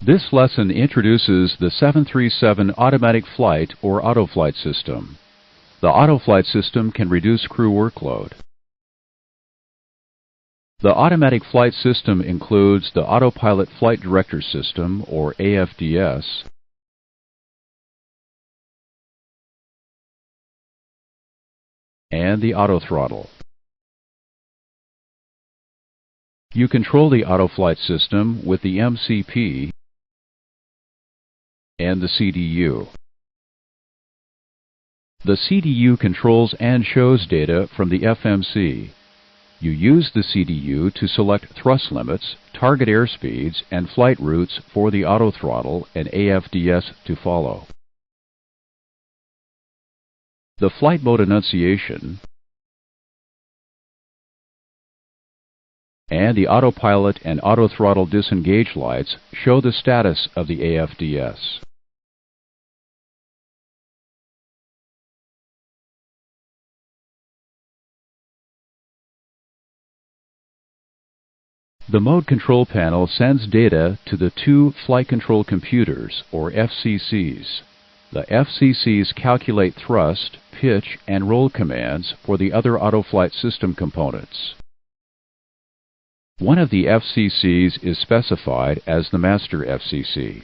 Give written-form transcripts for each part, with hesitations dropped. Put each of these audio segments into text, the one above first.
This lesson introduces the 737 automatic flight or autoflight system. The autoflight system can reduce crew workload. The automatic flight system includes the Autopilot Flight Director System, or AFDS, and the autothrottle. You control the autoflight system with the MCP and the CDU. The CDU controls and shows data from the FMC. You use the CDU to select thrust limits, target airspeeds, and flight routes for the autothrottle and AFDS to follow. The flight mode annunciation and the autopilot and autothrottle disengage lights show the status of the AFDS. The Mode Control Panel sends data to the two Flight Control Computers, or FCCs. The FCCs calculate thrust, pitch, and roll commands for the other autoflight system components. One of the FCCs is specified as the Master FCC.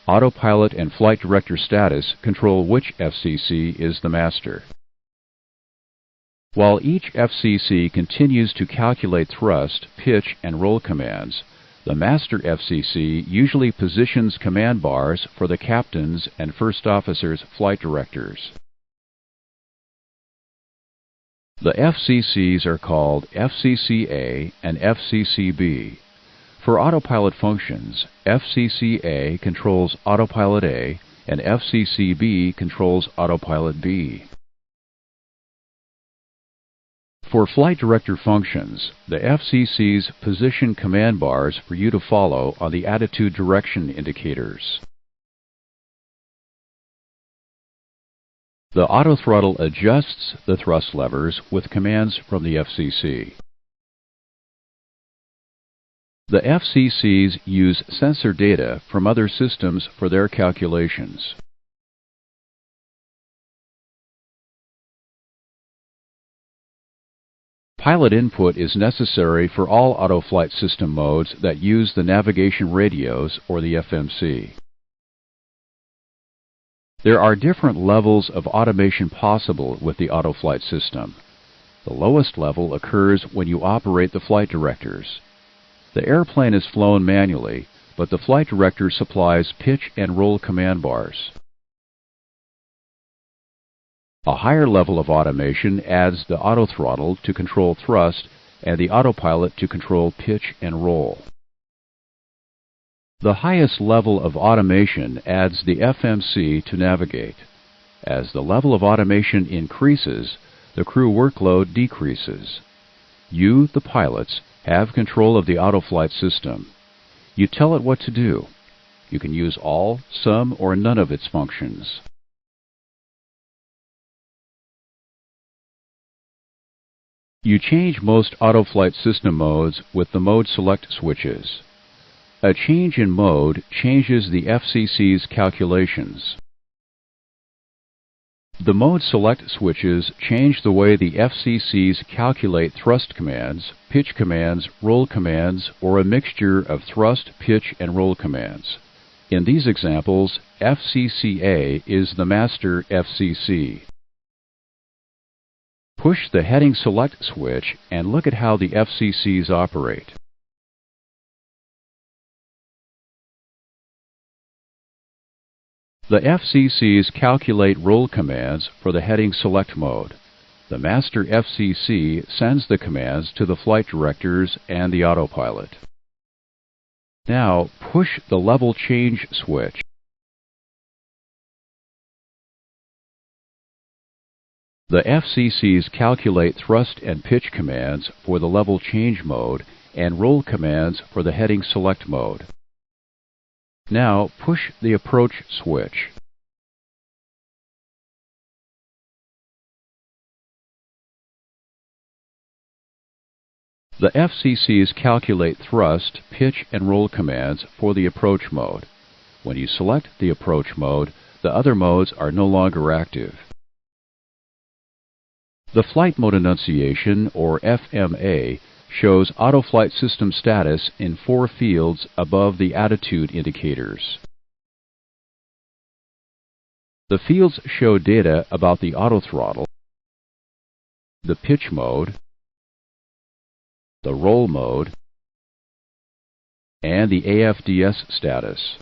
Autopilot and Flight Director Status control which FCC is the master. While each FCC continues to calculate thrust, pitch, and roll commands, the Master FCC usually positions command bars for the captain's and first officer's flight directors. The FCCs are called FCC-A and FCC-B. For autopilot functions, FCC-A controls Autopilot A and FCC-B controls Autopilot B. For flight director functions, the FCCs position command bars for you to follow on the attitude direction indicators. The autothrottle adjusts the thrust levers with commands from the FCC. The FCCs use sensor data from other systems for their calculations. Pilot input is necessary for all autoflight system modes that use the navigation radios or the FMC. There are different levels of automation possible with the autoflight system. The lowest level occurs when you operate the flight directors. The airplane is flown manually, but the flight director supplies pitch and roll command bars. A higher level of automation adds the autothrottle to control thrust and the autopilot to control pitch and roll. The highest level of automation adds the FMC to navigate. As the level of automation increases, the crew workload decreases. You, the pilots, have control of the autoflight system. You tell it what to do. You can use all, some, or none of its functions. You change most autoflight system modes with the mode select switches. A change in mode changes the FCC's calculations. The mode select switches change the way the FCCs calculate thrust commands, pitch commands, roll commands, or a mixture of thrust, pitch, and roll commands. In these examples, FCC-A is the master FCC. Push the heading select switch and look at how the FCCs operate. The FCCs calculate roll commands for the heading select mode. The master FCC sends the commands to the flight directors and the autopilot. Now push the level change switch. The FCCs calculate thrust and pitch commands for the level change mode and roll commands for the heading select mode. Now push the approach switch. The FCCs calculate thrust, pitch, and roll commands for the approach mode. When you select the approach mode, the other modes are no longer active. The Flight Mode Annunciation, or FMA, shows auto flight system status in 4 fields above the attitude indicators. The fields show data about the autothrottle, the pitch mode, the roll mode, and the AFDS status.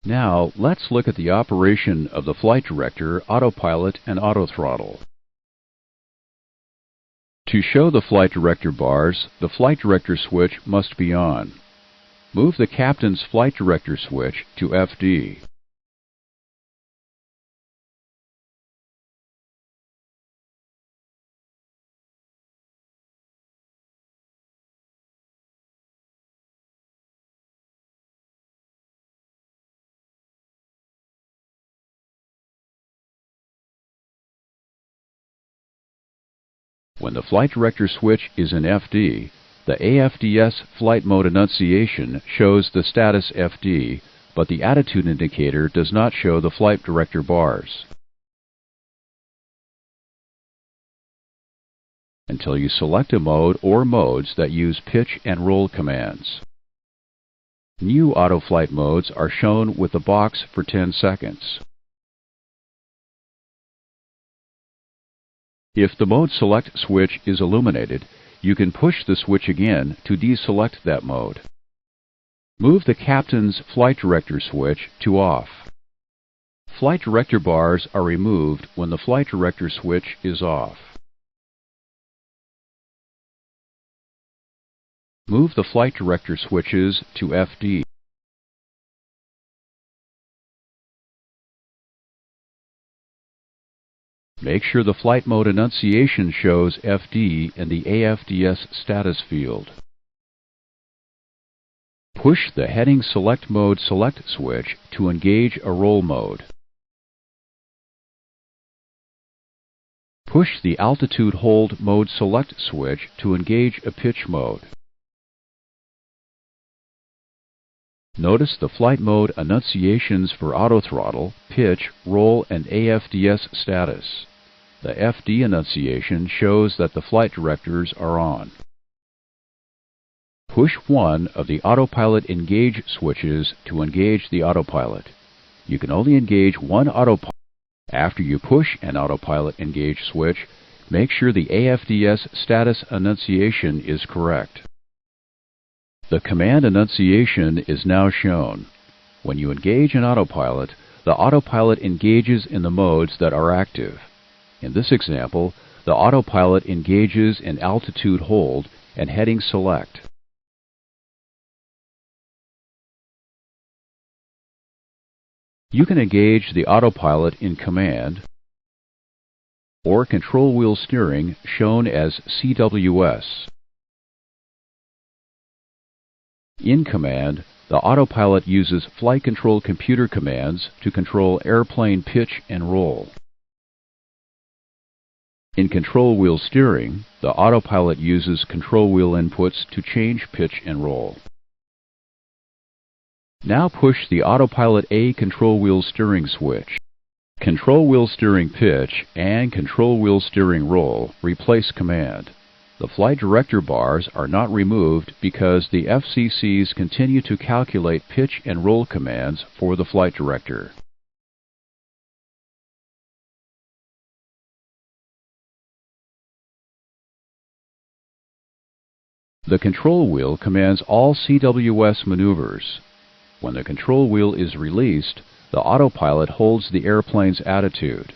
Now, let's look at the operation of the flight director, autopilot, and autothrottle. To show the flight director bars, the flight director switch must be on. Move the captain's flight director switch to FD. When the flight director switch is in FD, the AFDS flight mode annunciation shows the status FD, but the attitude indicator does not show the flight director bars. Until you select a mode or modes that use pitch and roll commands. New auto flight modes are shown with the box for 10 seconds. If the Mode Select switch is illuminated, you can push the switch again to deselect that mode. Move the captain's flight director switch to off. Flight director bars are removed when the flight director switch is off. Move the flight director switches to FD. Make sure the flight mode annunciation shows FD in the AFDS status field. Push the Heading Select Mode Select switch to engage a roll mode. Push the Altitude Hold Mode Select switch to engage a pitch mode. Notice the flight mode annunciations for autothrottle, pitch, roll, and AFDS status. The FD annunciation shows that the flight directors are on. Push one of the autopilot engage switches to engage the autopilot. You can only engage one autopilot. After you push an autopilot engage switch, make sure the AFDS status annunciation is correct. The command annunciation is now shown. When you engage an autopilot, the autopilot engages in the modes that are active. In this example, the autopilot engages in altitude hold and heading select. You can engage the autopilot in command or control wheel steering, shown as CWS. In command, the autopilot uses flight control computer commands to control airplane pitch and roll. In control wheel steering, the autopilot uses control wheel inputs to change pitch and roll. Now push the Autopilot A control wheel steering switch. Control wheel steering pitch and control wheel steering roll replace command. The flight director bars are not removed because the FCCs continue to calculate pitch and roll commands for the flight director. The control wheel commands all CWS maneuvers. When the control wheel is released, The autopilot holds the airplane's attitude.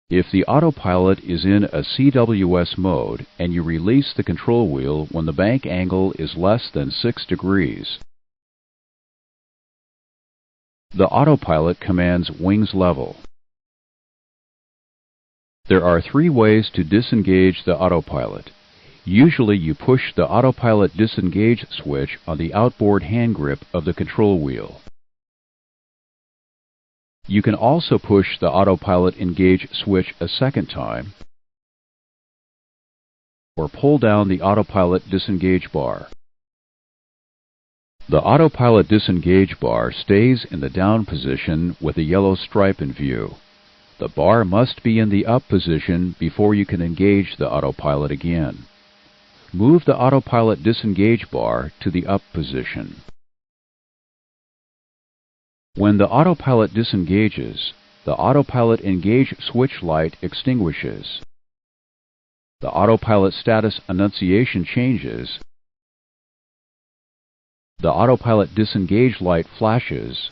If the autopilot is in a CWS mode and you release the control wheel when the bank angle is less than 6 degrees, the autopilot commands wings level. There are 3 ways to disengage the autopilot. Usually you push the autopilot disengage switch on the outboard hand grip of the control wheel. You can also push the autopilot engage switch a second time, or pull down the autopilot disengage bar. The autopilot disengage bar stays in the down position with a yellow stripe in view. The bar must be in the up position before you can engage the autopilot again. Move the autopilot disengage bar to the up position. When the autopilot disengages, the autopilot engage switch light extinguishes. The autopilot status annunciation changes. The autopilot disengage light flashes.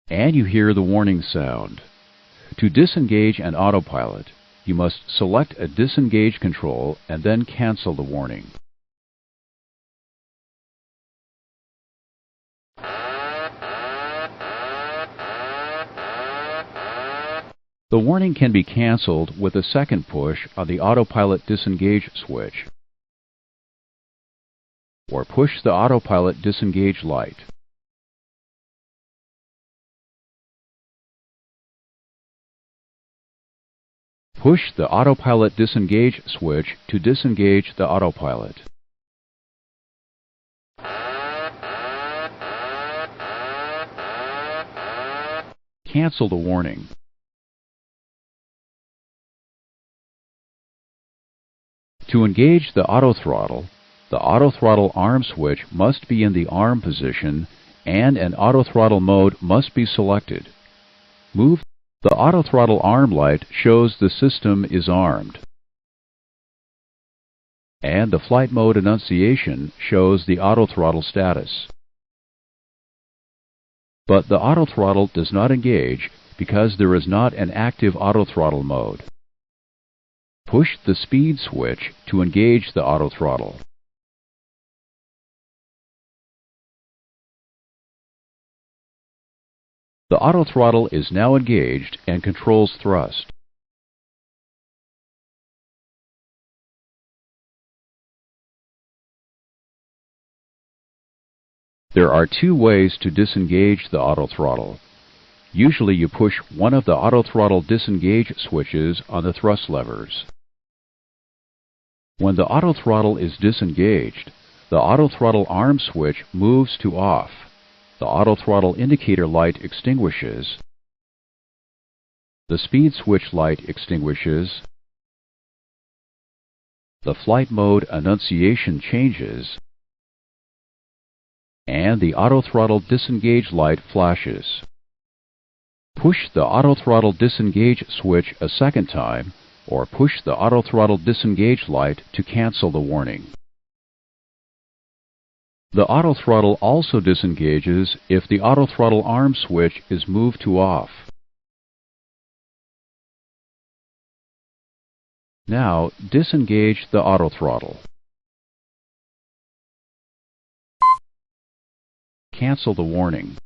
And you hear the warning sound. To disengage an autopilot, you must select a disengage control and then cancel the warning. The warning can be canceled with a second push on the autopilot disengage switch, or push the autopilot disengage light. Push the autopilot disengage switch to disengage the autopilot. Cancel the warning. To engage the autothrottle, the autothrottle arm switch must be in the arm position and an autothrottle mode must be selected. Move. The autothrottle arm light shows the system is armed, and the flight mode annunciation shows the autothrottle status. But the autothrottle does not engage because there is not an active autothrottle mode. Push the speed switch to engage the autothrottle. The autothrottle is now engaged and controls thrust. There are 2 ways to disengage the autothrottle. Usually you push one of the autothrottle disengage switches on the thrust levers. When the autothrottle is disengaged, the autothrottle arm switch moves to off. The autothrottle indicator light extinguishes. The speed switch light extinguishes. The flight mode annunciation changes. And the autothrottle disengage light flashes. Push the autothrottle disengage switch a second time, or push the autothrottle disengage light to cancel the warning. The autothrottle also disengages if the autothrottle arm switch is moved to off. Now disengage the autothrottle. Cancel the warning.